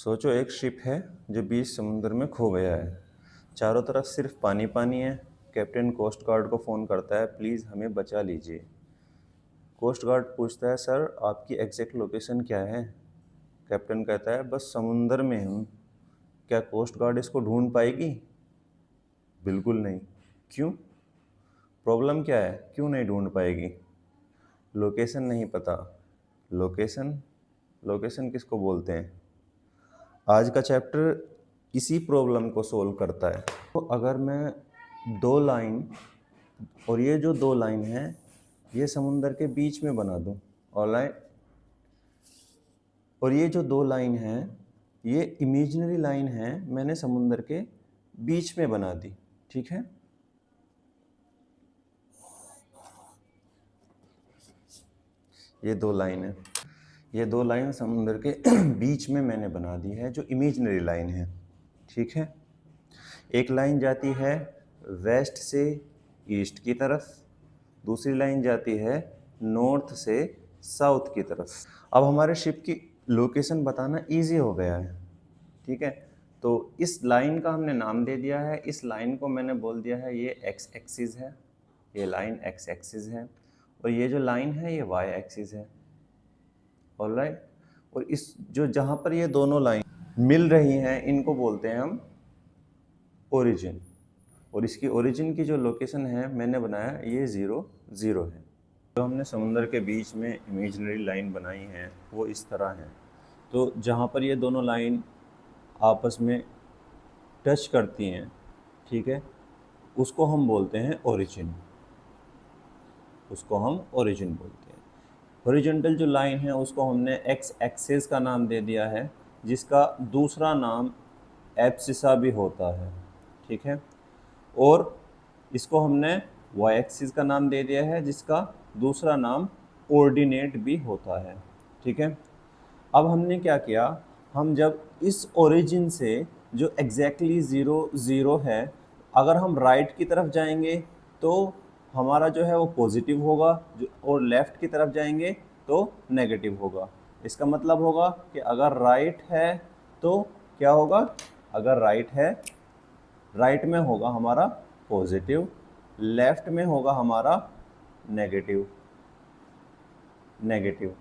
सोचो एक शिप है जो बीच समुद्र में खो गया है। चारों तरफ सिर्फ पानी पानी है। कैप्टन कोस्ट गार्ड को फ़ोन करता है, प्लीज़ हमें बचा लीजिए। कोस्ट गार्ड पूछता है, सर आपकी एग्जैक्ट लोकेशन क्या है? कैप्टन कहता है, बस समुंदर में हूँ। क्या कोस्ट गार्ड इसको ढूंढ पाएगी? बिल्कुल नहीं। क्यों? प्रॉब्लम क्या है, क्यों नहीं ढूंढ पाएगी? लोकेशन नहीं पता। लोकेशन? लोकेशन किसको बोलते हैं? आज का चैप्टर इसी प्रॉब्लम को सोल्व करता है। तो अगर मैं दो लाइन, और ये जो दो लाइन है ये समुंदर के बीच में बना दूं, ऑलराइट, और ये जो दो लाइन है ये इमेजिनरी लाइन है, मैंने समुंदर के बीच में बना दी, ठीक है। ये दो लाइन है, ये दो लाइन समुंदर के बीच में मैंने बना दी है, जो इमेजिनरी लाइन है, ठीक है। एक लाइन जाती है वेस्ट से ईस्ट की तरफ, दूसरी लाइन जाती है नॉर्थ से साउथ की तरफ। अब हमारे शिप की लोकेशन बताना इजी हो गया है, ठीक है। तो इस लाइन का हमने नाम दे दिया है, इस लाइन को मैंने बोल दिया है ये एक्स एक्सिस है, ये लाइन एक्स एक्सिस है, और ये जो लाइन है ये वाई एक्सिस है, ऑलराइट। और इस जो जहाँ पर ये दोनों लाइन मिल रही हैं इनको बोलते हैं हम ओरिजिन, और इसकी ओरिजिन की जो लोकेशन है मैंने बनाया ये 0 0 है। जो हमने समुंदर के बीच में इमेजिनरी लाइन बनाई है वो इस तरह है। तो जहाँ पर ये दोनों लाइन आपस में टच करती हैं, ठीक है, उसको हम बोलते हैं ओरिजिन, उसको हम ओरिजिन बोलते हैं। हॉरिजॉन्टल जो लाइन है उसको हमने एक्स एक्सिस का नाम दे दिया है, जिसका दूसरा नाम एब्सिसा भी होता है, ठीक है। और इसको हमने वाई एक्सिस का नाम दे दिया है, जिसका दूसरा नाम ऑर्डिनेट भी होता है, ठीक है। अब हमने क्या किया, हम जब इस ओरिजिन से जो एग्जैक्टली 0 0 है, अगर हम राइट की तरफ जाएंगे तो हमारा जो है वो पॉजिटिव होगा, जो और लेफ़्ट की तरफ जाएंगे तो नेगेटिव होगा। इसका मतलब होगा कि अगर राइट है तो क्या होगा, अगर राइट है, राइट में होगा हमारा पॉजिटिव, लेफ्ट में होगा हमारा नेगेटिव, नेगेटिव।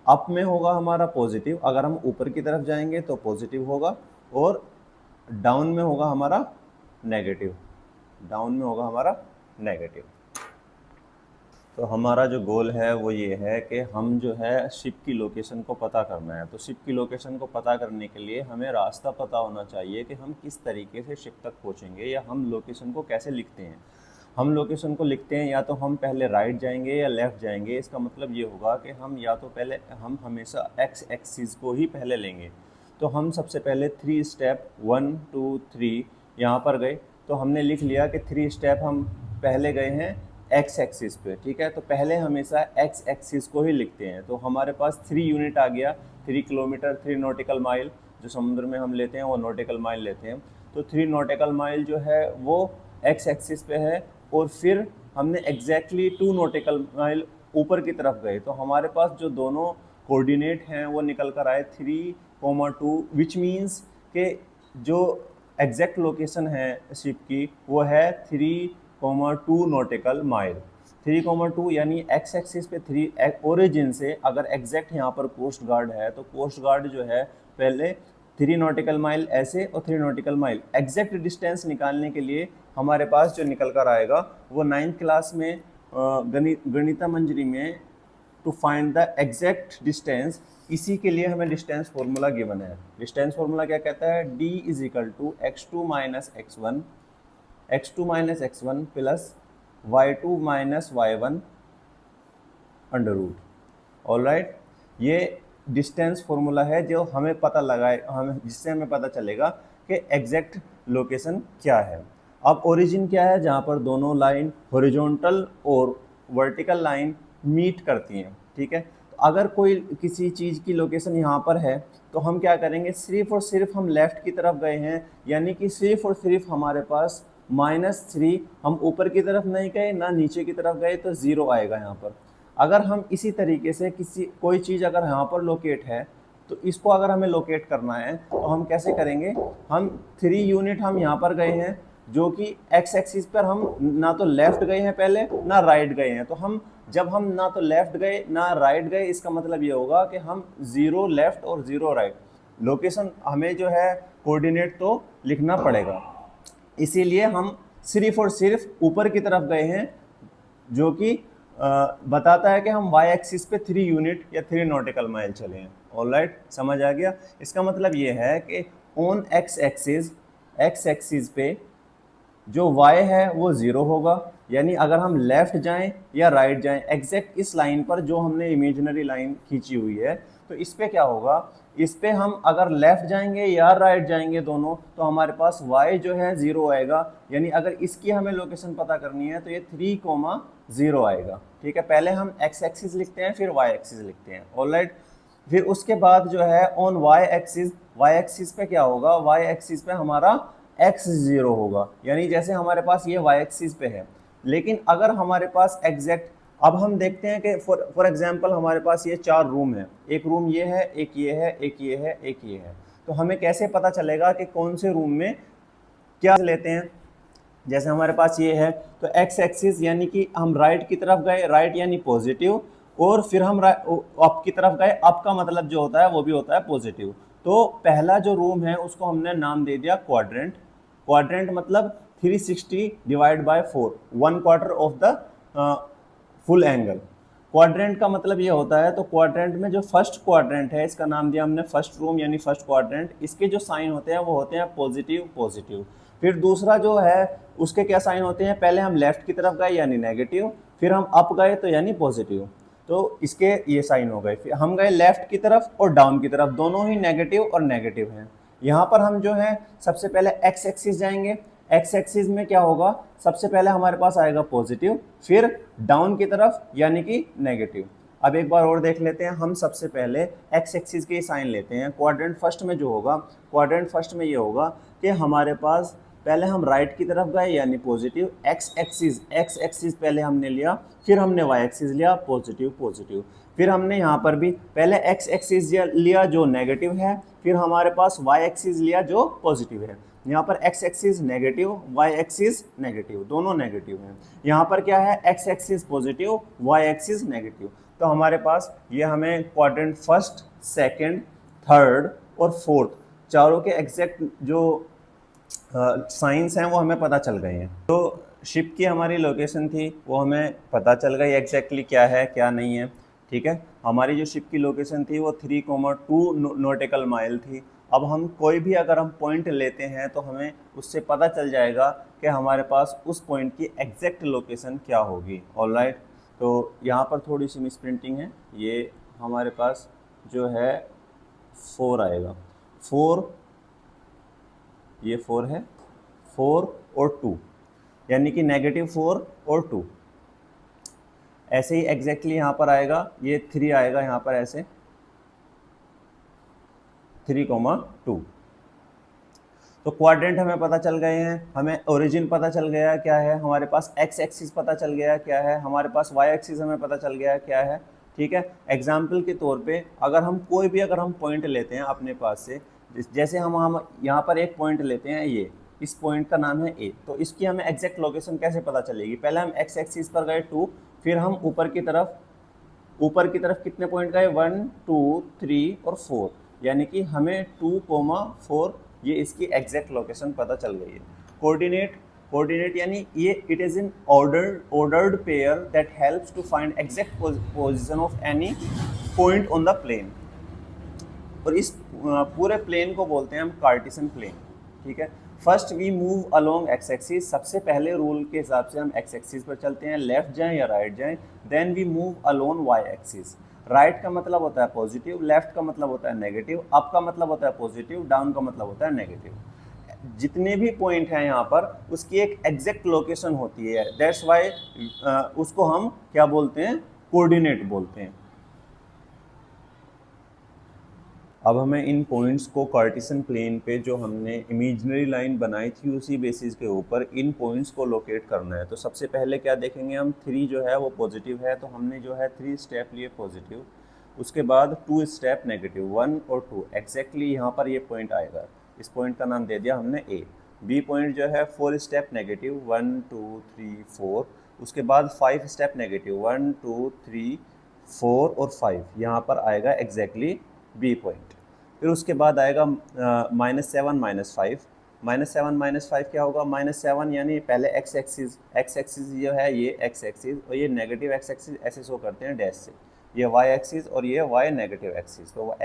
अप में होगा हमारा पॉजिटिव, अगर हम ऊपर की तरफ जाएंगे तो पॉजिटिव होगा, और डाउन में होगा हमारा नेगेटिव, डाउन में होगा हमारा नेगेटिव। तो हमारा जो गोल है वो ये है कि हम जो है शिप की लोकेशन को पता करना है। तो शिप की लोकेशन को पता करने के लिए हमें रास्ता पता होना चाहिए कि हम किस तरीके से शिप तक पहुंचेंगे, या हम लोकेशन को कैसे लिखते हैं। हम लोकेशन को लिखते हैं या तो हम पहले राइट जाएंगे या लेफ़्ट जाएंगे। इसका मतलब ये होगा कि हम या तो पहले, हम हमेशा एक्स एक्सिस को ही पहले लेंगे। तो हम सबसे पहले 3 स्टेप 1 2 3 यहाँ पर गए, तो हमने लिख लिया कि 3 स्टेप हम पहले गए हैं एक्स एक्सिस पे, ठीक है। तो पहले हमेशा एक्स एक्सिस को ही लिखते हैं। तो हमारे पास 3 यूनिट आ गया, 3 किलोमीटर, 3 नॉटिकल माइल, जो समुद्र में हम लेते हैं वो नॉटिकल माइल लेते हैं। तो 3 नॉटिकल माइल जो है वो एक्स एक्सिस पे है, और फिर हमने एग्जैक्टली 2 नॉटिकल माइल ऊपर की तरफ गए, तो हमारे पास जो दोनों कोऑर्डिनेट हैं वो निकल कर आए 3,2, विच मीन्स के जो एग्जैक्ट लोकेशन है शिप की वो है 3,2 नॉटिकल माइल। 3,2 यानी एक्स एक्सिस पे 3, ओरिजिन से अगर एग्जैक्ट यहाँ पर कोस्ट गार्ड है तो कोस्ट गार्ड जो है पहले 3 नॉटिकल माइल ऐसे और 3 नॉटिकल माइल। एग्जैक्ट डिस्टेंस निकालने के लिए हमारे पास जो निकल कर आएगा वो 9th क्लास में गणिता मंजरी में to find the exact distance, इसी के लिए हमें डिस्टेंस फॉर्मूला गिवन है। डिस्टेंस फॉर्मूला क्या कहता है, d is equal to x2 minus x1, x2 minus x1 plus y2 minus y1 under root, alright. ये डिस्टेंस फॉर्मूला है जो हमें पता लगाए, हमें जिससे हमें पता चलेगा कि एग्जैक्ट लोकेशन क्या है। अब ओरिजिन क्या है, जहाँ पर दोनों लाइन हॉरिजॉन्टल और वर्टिकल लाइन मीट करती हैं, ठीक है। तो अगर कोई किसी चीज़ की लोकेशन यहाँ पर है तो हम क्या करेंगे, सिर्फ और सिर्फ हम लेफ़्ट की तरफ गए हैं, यानी कि सिर्फ और सिर्फ हमारे पास -3, हम ऊपर की तरफ नहीं गए ना नीचे की तरफ गए, तो 0 आएगा यहाँ पर। अगर हम इसी तरीके से कोई चीज़ अगर यहाँ पर लोकेट है तो इसको अगर हमें लोकेट करना है तो हम कैसे करेंगे, हम 3 यूनिट हम यहाँ पर गए हैं जो कि एक्स एक्सिस पर हम ना तो लेफ्ट गए हैं पहले ना राइट गए हैं, तो हम जब हम ना तो लेफ्ट गए ना राइट गए, इसका मतलब ये होगा कि हम 0 लेफ्ट और 0 राइट लोकेशन हमें जो है कोऑर्डिनेट तो लिखना पड़ेगा। इसीलिए हम सिर्फ और सिर्फ ऊपर की तरफ गए हैं जो कि बताता है कि हम वाई एक्सिस पे 3 यूनिट या 3 नॉटिकल माइल चले हैं। ऑलराइट, समझ आ गया। इसका मतलब ये है कि ऑन एक्स एक्सिस पे जो y है वो 0 होगा, यानी अगर हम लेफ्ट जाएं या राइट जाएं एग्जैक्ट इस लाइन पर जो हमने इमेजिनरी लाइन खींची हुई है, तो इस पे क्या होगा, इस पे हम अगर लेफ्ट जाएंगे या राइट जाएंगे दोनों, तो हमारे पास y जो है 0 आएगा। यानी अगर इसकी हमें लोकेशन पता करनी है तो ये 3,0 आएगा। ठीक है, पहले हम x एक्सिस लिखते हैं फिर y एक्सिस लिखते हैं। ऑलराइट, फिर उसके बाद जो है ऑन y एक्सिस पे क्या होगा, y एक्सिस पे हमारा x 0 होगा, यानी जैसे हमारे पास ये y एक्सिस पे है। लेकिन अगर हमारे पास एग्जैक्ट, अब हम देखते हैं कि फॉर एग्जांपल हमारे पास ये 4 रूम है, एक रूम ये है, एक ये है, एक ये है, एक ये है, तो हमें कैसे पता चलेगा कि कौन से रूम में क्या लेते हैं। जैसे हमारे पास ये है तो x एक्सिस यानी कि हम राइट की तरफ गए, राइट यानी पॉजिटिव, और फिर हम अप की तरफ गए, अप का मतलब जो होता है वो भी होता है पॉजिटिव। तो पहला जो रूम है उसको हमने नाम दे दिया क्वाड्रेंट। क्वाड्रेंट मतलब 360 divide by 4, 1/4 of the full angle. Quadrant का मतलब ये होता है, तो क्वाड्रेंट में जो फर्स्ट क्वाड्रेंट है इसका नाम दिया हमने फर्स्ट रूम यानी फर्स्ट क्वाड्रेंट। इसके जो साइन होते हैं वो होते हैं पॉजिटिव पॉजिटिव। फिर दूसरा जो है उसके क्या साइन होते हैं, पहले हम लेफ्ट की तरफ गए यानी नेगेटिव, फिर हम अप गए तो यानी पॉजिटिव, तो इसके ये साइन हो गए। फिर हम गए लेफ्ट की तरफ और डाउन की तरफ, दोनों ही नेगेटिव और नेगेटिव हैं। यहाँ पर हम जो है सबसे पहले एक्स एक्सिस जाएंगे, एक्स एक्सिस में क्या होगा, सबसे पहले हमारे पास आएगा पॉजिटिव, फिर डाउन की तरफ यानी कि नेगेटिव। अब एक बार और देख लेते हैं, हम सबसे पहले एक्स एक्सिस के साइन लेते हैं। क्वाड्रेंट फर्स्ट में जो होगा, क्वाड्रेंट फर्स्ट में ये होगा कि हमारे पास पहले हम राइट की तरफ गए यानी पॉजिटिव, एक्स एक्सिस पहले हमने लिया, फिर हमने वाई एक्सिस लिया पॉजिटिव पॉजिटिव, फिर हमने यहाँ पर भी पहले एक्स एक्सिस लिया जो नेगेटिव है, फिर हमारे पास वाई एक्सिस लिया जो पॉजिटिव है। यहाँ पर X axis negative, Y axis negative, दोनों नेगेटिव हैं। यहाँ पर क्या है, X axis positive, Y axis negative. तो हमारे पास ये हमें क्वाड्रेंट फर्स्ट, सेकंड, थर्ड और फोर्थ चारों के एग्जैक्ट जो साइंस हैं वो हमें पता चल गए हैं। तो शिप की हमारी लोकेशन थी वो हमें पता चल गई एग्जैक्टली क्या है क्या नहीं है। ठीक है, हमारी जो शिप की लोकेशन थी वो 3,2 नॉटिकल माइल थी। अब हम कोई भी अगर हम पॉइंट लेते हैं तो हमें उससे पता चल जाएगा कि हमारे पास उस पॉइंट की एग्जैक्ट लोकेशन क्या होगी। ऑलराइट, तो यहाँ पर थोड़ी सी मिस प्रिंटिंग है, ये हमारे पास जो है 4 आएगा, 4, ये 4 है, 4 और 2 यानी कि -4 और 2। ऐसे ही एग्जैक्टली यहाँ पर आएगा, ये 3 आएगा यहाँ पर ऐसे 3,2। तो क्वाड्रेंट हमें पता चल गए हैं, हमें ओरिजिन पता चल गया क्या है, हमारे पास एक्स एक्सिस पता चल गया क्या है, हमारे पास वाई एक्सिस हमें पता चल गया क्या है। ठीक है, एग्जाम्पल के तौर पे अगर हम कोई भी अगर हम पॉइंट लेते हैं अपने पास से, जैसे हम यहाँ पर एक पॉइंट लेते हैं, ये इस पॉइंट का नाम है ए, तो इसकी हमें एग्जैक्ट लोकेशन कैसे पता चलेगी, पहले हम एक्स एक्सिस पर गए 2, फिर हम ऊपर की तरफ कितने पॉइंट गए 1 2 3 और 4, यानी कि हमें 2,4 ये इसकी एग्जैक्ट लोकेशन पता चल गई है। कोऑर्डिनेट यानी ये it is in ordered pair that helps to find exact position of any point on the plane, और इस पूरे प्लेन को बोलते हैं हम कार्टेशियन प्लेन। ठीक है, first we move along X axis, सबसे पहले रूल के हिसाब से हम एक्स एक्सिस पर चलते हैं, लेफ्ट जाएं या राइट जाएं। Then we move along Y axis, right का मतलब होता है पॉजिटिव, लेफ्ट का मतलब होता है नेगेटिव, अप का मतलब होता है पॉजिटिव, डाउन का मतलब होता है नेगेटिव। जितने भी पॉइंट हैं यहाँ पर उसकी एक एग्जैक्ट लोकेशन होती है, दैट्स वाई उसको हम क्या बोलते हैं, कोऑर्डिनेट बोलते हैं। अब हमें इन पॉइंट्स को कार्टेशियन प्लेन पे जो हमने इमेजिनरी लाइन बनाई थी उसी बेसिस के ऊपर इन पॉइंट्स को लोकेट करना है। तो सबसे पहले क्या देखेंगे हम, 3 जो है वो पॉजिटिव है, तो हमने जो है 3 स्टेप लिए पॉजिटिव। उसके बाद 2 स्टेप नेगेटिव 1 और 2 एग्जैक्टली यहाँ पर ये पॉइंट आएगा, इस पॉइंट का नाम दे दिया हमने ए। बी पॉइंट जो है 4 स्टेप नेगेटिव 1 2 3 4, उसके बाद 5 स्टेप नेगेटिव 1 2 3 4 और 5, यहाँ पर आएगा एग्जैक्टली बी पॉइंट। फिर उसके बाद आएगा -7 -5, -7 -5 क्या होगा, -7 यानी पहले एक्स एक्सिस जो है ये एक्स एक्सिस और ये नेगेटिव एक्स एक्सिस ऐसे शो करते हैं डैश से, ये वाई एक्सिस और ये वाई नेगेटिव एक्सिस। तो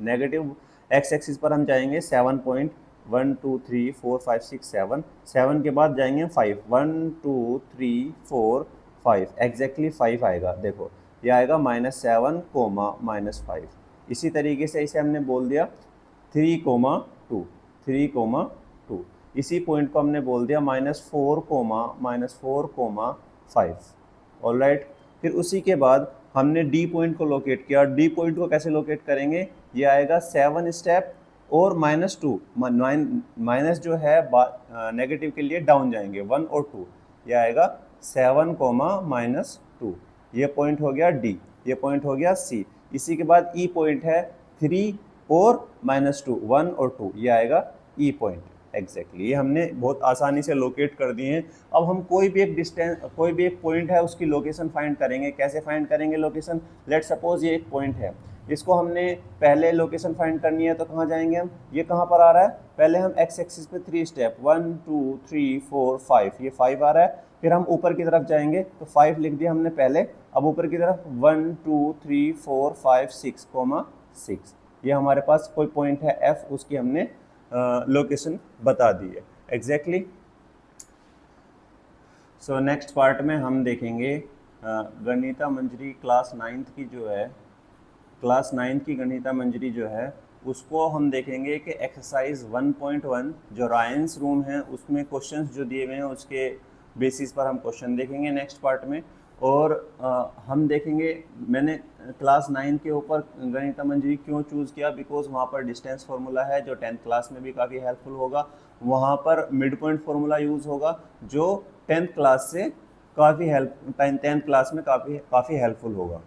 नेगेटिव एक्स एक्सिस पर हम जाएंगे 7.1 2 3 4 5 6 7, 7 के बाद जाएंगे 5 1 2 3 4 5, एग्जैक्टली 5 आएगा। देखो ये आएगा -7, -5। इसी तरीके से इसे हमने बोल दिया 3, 2 इसी पॉइंट को हमने बोल दिया -4, -5। ऑलराइट, फिर उसी के बाद हमने डी पॉइंट को लोकेट किया। डी पॉइंट को कैसे लोकेट करेंगे, ये आएगा 7 स्टेप और -2, माइनस जो है नेगेटिव के लिए डाउन जाएंगे 1 और 2, ये आएगा 7, -2, ये पॉइंट हो गया डी, ये पॉइंट हो गया सी। इसी के बाद ई पॉइंट है 3 और -2, 1 और 2, ये आएगा ई पॉइंट एग्जैक्टली। ये हमने बहुत आसानी से लोकेट कर दिए हैं। अब हम कोई भी एक पॉइंट है उसकी लोकेशन फाइंड करेंगे। कैसे फाइंड करेंगे लोकेशन, लेट सपोज ये एक पॉइंट है, इसको हमने पहले लोकेशन फाइंड करनी है तो कहाँ जाएंगे हम, ये कहाँ पर आ रहा है, पहले हम एक्स एक्सिस पे 3 स्टेप 1 2 3 4 5, ये 5 आ रहा है। फिर हम ऊपर की तरफ जाएंगे तो 5 लिख दिया हमने पहले, अब ऊपर की तरफ 1 2 3 4 5 6, ये हमारे पास कोई पॉइंट है एफ, उसकी हमने लोकेशन बता दी है एग्जैक्टली। सो नेक्स्ट पार्ट में हम देखेंगे गणिता मंजरी क्लास 9th की जो है, क्लास 9th की गणिता मंजरी जो है उसको हम देखेंगे कि एक्सरसाइज 1.1 जो रायंस रूम है उसमें क्वेश्चंस जो दिए हुए हैं उसके बेसिस पर हम क्वेश्चन देखेंगे नेक्स्ट पार्ट में। और हम देखेंगे मैंने क्लास 9 के ऊपर गणिता मंजरी क्यों चूज़ किया, बिकॉज वहाँ पर डिस्टेंस फार्मूला है जो 10th क्लास में भी काफ़ी हेल्पफुल होगा, वहाँ पर मिड पॉइंट फार्मूला यूज़ होगा जो 10th क्लास से काफ़ी 10th क्लास में काफ़ी हेल्पफुल होगा।